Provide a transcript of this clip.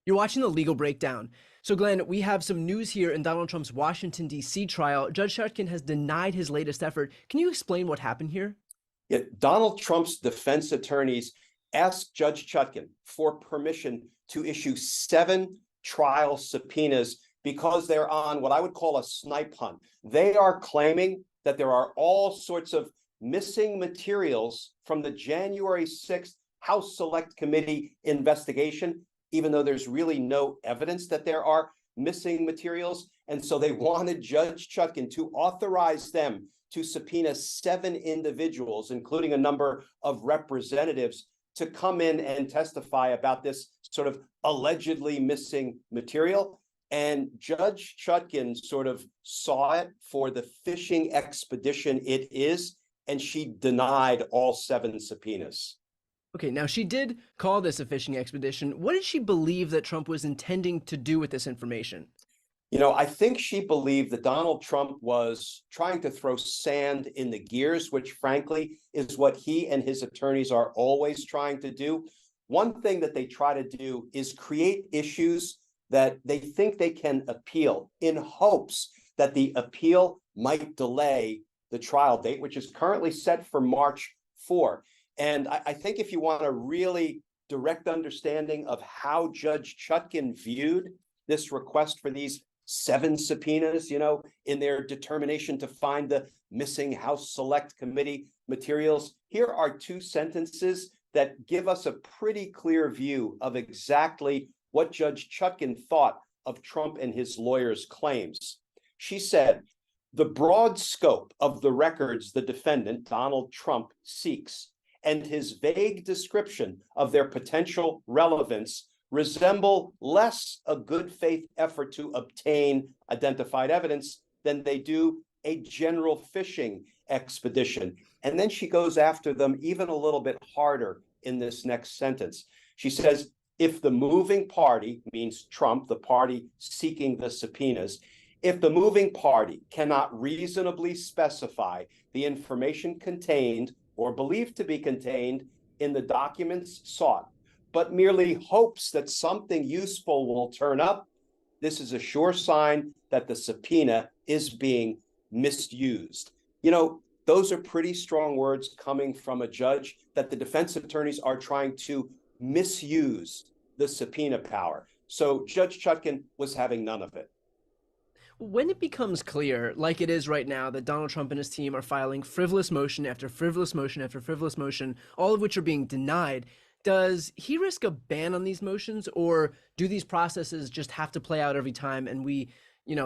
You're watching the legal breakdown. So, Glenn, we have some news here in Donald Trump's Washington, D.C. trial. Judge Chutkan has denied his latest effort. Can you explain what happened here? Yeah, Donald Trump's defense attorneys asked Judge Chutkan for permission to issue 7 trial subpoenas because they're on what I would call a snipe hunt. They are claiming that there are all sorts of missing materials from the January 6th House Select Committee investigation, even though there's really no evidence that there are missing materials. And so they wanted Judge Chutkan to authorize them to subpoena 7 individuals, including a number of representatives, to come in and testify about this sort of allegedly missing material. And Judge Chutkan sort of saw it for the fishing expedition it is, and she denied all 7 subpoenas. Okay, now she did call this a fishing expedition. What did she believe that Trump was intending to do with this information? I think she believed that Donald Trump was trying to throw sand in the gears, which frankly is what he and his attorneys are always trying to do. One thing that they try to do is create issues that they think they can appeal in hopes that the appeal might delay the trial date, which is currently set for March 4. And I think if you want a really direct understanding of how Judge Chutkan viewed this request for these 7 subpoenas, in their determination to find the missing House Select Committee materials, here are 2 sentences that give us a pretty clear view of exactly what Judge Chutkan thought of Trump and his lawyers' claims. She said, "The broad scope of the records the defendant, Donald Trump, seeks, and his vague description of their potential relevance resemble less a good faith effort to obtain identified evidence than they do a general fishing expedition." And then she goes after them even a little bit harder in this next sentence. She says, "If the moving party," means Trump, the party seeking the subpoenas, "if the moving party cannot reasonably specify the information contained or believed to be contained in the documents sought, but merely hopes that something useful will turn up, this is a sure sign that the subpoena is being misused." Those are pretty strong words coming from a judge, that the defense attorneys are trying to misuse the subpoena power. So Judge Chutkan was having none of it. When it becomes clear, like it is right now, that Donald Trump and his team are filing frivolous motion after frivolous motion after frivolous motion, all of which are being denied, does he risk a ban on these motions, or do these processes just have to play out every time and we